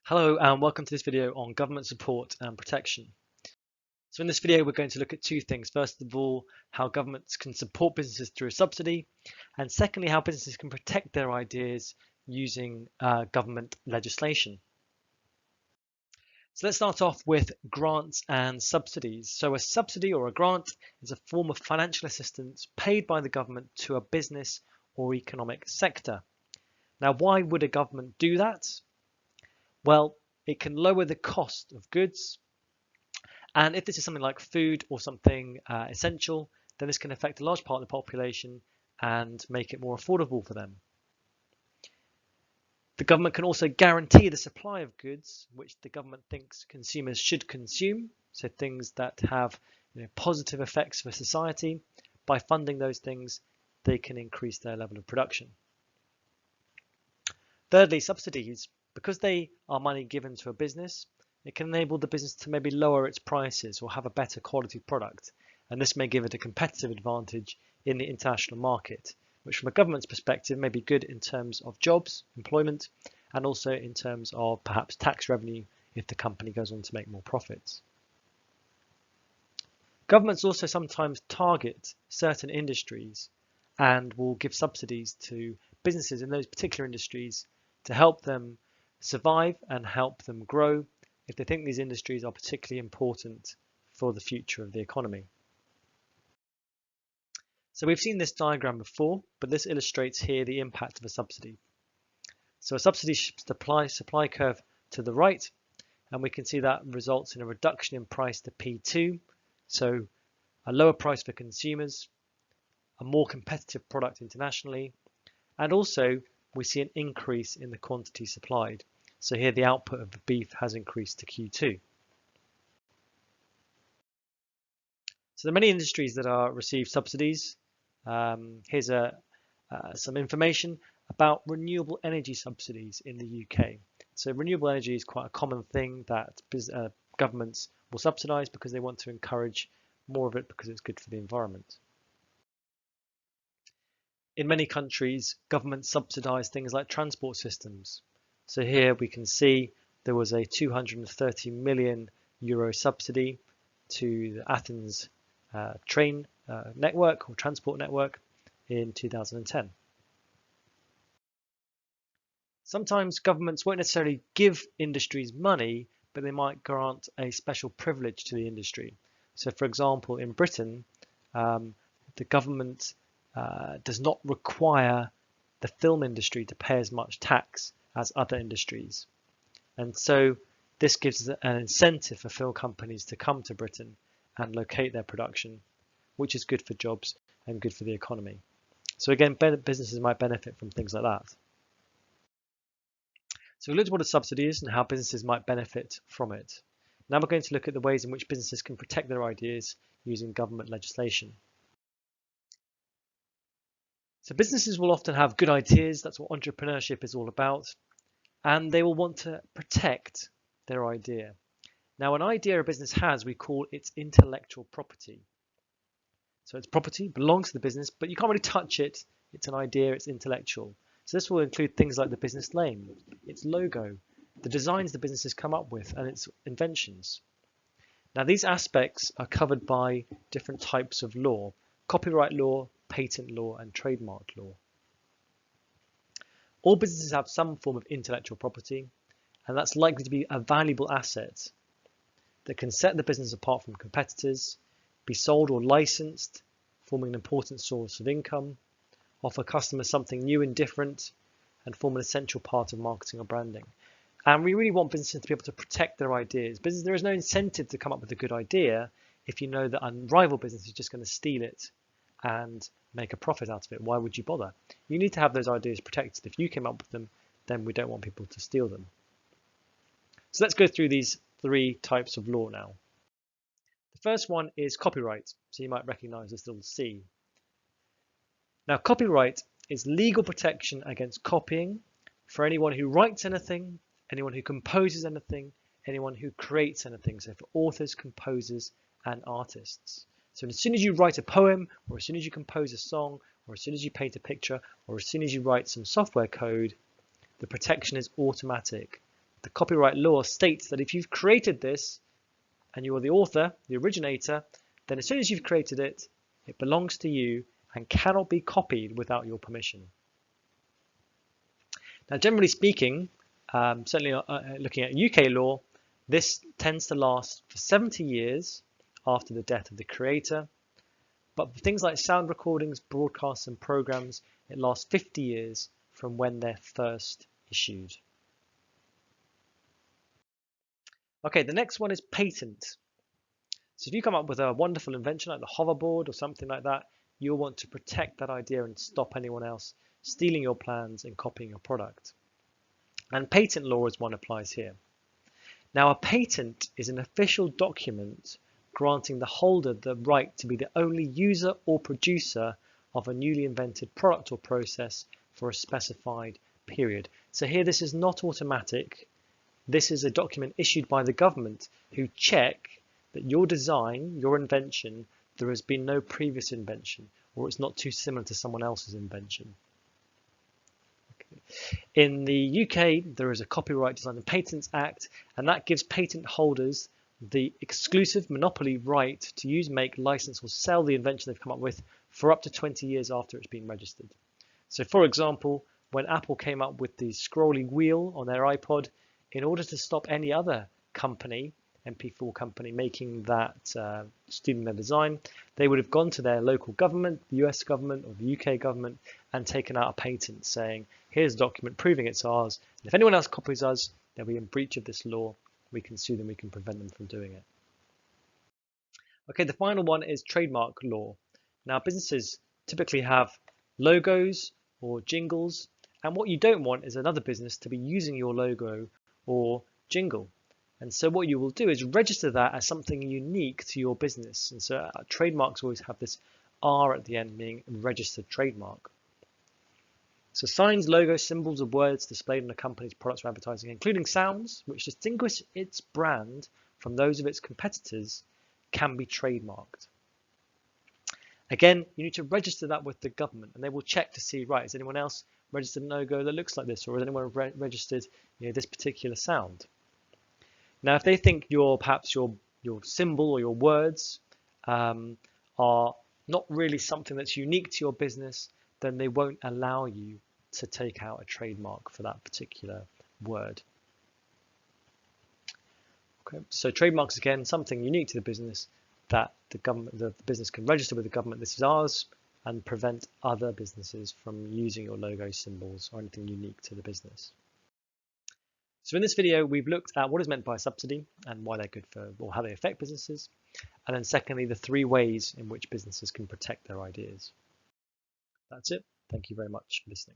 Hello and welcome to this video on government support and protection. So in this video we're going to look at two things. First of all, how governments can support businesses through a subsidy, and secondly, how businesses can protect their ideas using government legislation. So let's start off with grants and subsidies. So a subsidy or a grant is a form of financial assistance paid by the government to a business or economic sector. Now, why would a government do that? Well, it can lower the cost of goods, and if this is something like food or something essential, then this can affect a large part of the population and make it more affordable for them. The government can also guarantee the supply of goods which the government thinks consumers should consume, so things that have positive effects for society. By funding those things, they can increase their level of production. Thirdly, subsidies. Because they are money given to a business, it can enable the business to maybe lower its prices or have a better quality product, and this may give it a competitive advantage in the international market, which from a government's perspective may be good in terms of jobs, employment, and also in terms of perhaps tax revenue if the company goes on to make more profits. Governments also sometimes target certain industries and will give subsidies to businesses in those particular industries to help them survive and help them grow if they think these industries are particularly important for the future of the economy. So we've seen this diagram before, but this illustrates here the impact of a subsidy. So a subsidy shifts the supply curve to the right, and we can see that results in a reduction in price to P2, so a lower price for consumers, a more competitive product internationally, and also we see an increase in the quantity supplied. So here the output of the beef has increased to Q2. So there are many industries that receive subsidies. Here's some information about renewable energy subsidies in the UK. So renewable energy is quite a common thing that governments will subsidise because they want to encourage more of it because it's good for the environment. In many countries, governments subsidise things like transport systems. So here we can see there was a €230 million subsidy to the Athens train network or transport network in 2010. Sometimes governments won't necessarily give industries money, but they might grant a special privilege to the industry. So for example, in Britain, the government does not require the film industry to pay as much tax as other industries. And so this gives an incentive for film companies to come to Britain and locate their production, which is good for jobs and good for the economy. So again, businesses might benefit from things like that. So we looked at what a subsidy is and how businesses might benefit from it. Now we're going to look at the ways in which businesses can protect their ideas using government legislation. So businesses will often have good ideas. That's what entrepreneurship is all about. And they will want to protect their idea. Now, an idea a business has, we call its intellectual property. So its property belongs to the business, but you can't really touch it. It's an idea, it's intellectual. So this will include things like the business name, its logo, the designs the business has come up with, and its inventions. Now, these aspects are covered by different types of law: copyright law, patent law, and trademark law. All businesses have some form of intellectual property, and that's likely to be a valuable asset that can set the business apart from competitors, be sold or licensed, forming an important source of income, offer customers something new and different, and form an essential part of marketing or branding. And we really want businesses to be able to protect their ideas. There is no incentive to come up with a good idea if you know that a rival business is just going to steal it and make a profit out of it. Why would you bother? You need to have those ideas protected. If you came up with them, then we don't want people to steal them. So let's go through these three types of law now. The first one is copyright. So you might recognize this little C. Now, copyright is legal protection against copying for anyone who writes anything, anyone who composes anything, anyone who creates anything. So for authors, composers, and artists. So as soon as you write a poem, or as soon as you compose a song, or as soon as you paint a picture, or as soon as you write some software code, the protection is automatic. the copyright law states that if you've created this and you are the author, the originator, then as soon as you've created it, it belongs to you and cannot be copied without your permission. Now, generally speaking, certainly looking at UK law, this tends to last for 70 years after the death of the creator. But for things like sound recordings, broadcasts, and programs, it lasts 50 years from when they're first issued. Okay, the next one is patent. So if you come up with a wonderful invention like the hoverboard or something like that, you'll want to protect that idea and stop anyone else stealing your plans and copying your product. And patent law as one applies here. Now, a patent is an official document granting the holder the right to be the only user or producer of a newly invented product or process for a specified period. So here this is not automatic. This is a document issued by the government who check that your design, your invention, there has been no previous invention or it's not too similar to someone else's invention. In the UK, there is a Copyright Design and Patents Act, and that gives patent holders the exclusive monopoly right to use, make, license, or sell the invention they've come up with for up to 20 years after it's been registered. So, for example, when Apple came up with the scrolling wheel on their iPod, in order to stop any other company, MP4 company, making that, stealing their design, they would have gone to their local government, the US government or the UK government, and taken out a patent saying, here's a document proving it's ours, and if anyone else copies us, they'll be in breach of this law. We can sue them, we can prevent them from doing it. Okay, the final one is trademark law. Now, businesses typically have logos or jingles, and what you don't want is another business to be using your logo or jingle. And so what you will do is register that as something unique to your business. And so trademarks always have this R at the end, being registered trademark. So signs, logos, symbols, or words displayed on a company's products or advertising, including sounds which distinguish its brand from those of its competitors, can be trademarked. Again, you need to register that with the government, and they will check to see, right, has anyone else registered a logo that looks like this, or has anyone registered, this particular sound? Now, if they think perhaps your symbol or your words are not really something that's unique to your business, then they won't allow you to take out a trademark for that particular word. Okay, so trademarks, again, something unique to the business that the business can register with the government. This is ours, and prevent other businesses from using your logo, symbols, or anything unique to the business. So in this video, we've looked at what is meant by a subsidy and why they're good for, or how they affect businesses. And then secondly, the 3 ways in which businesses can protect their ideas. That's it. Thank you very much for listening.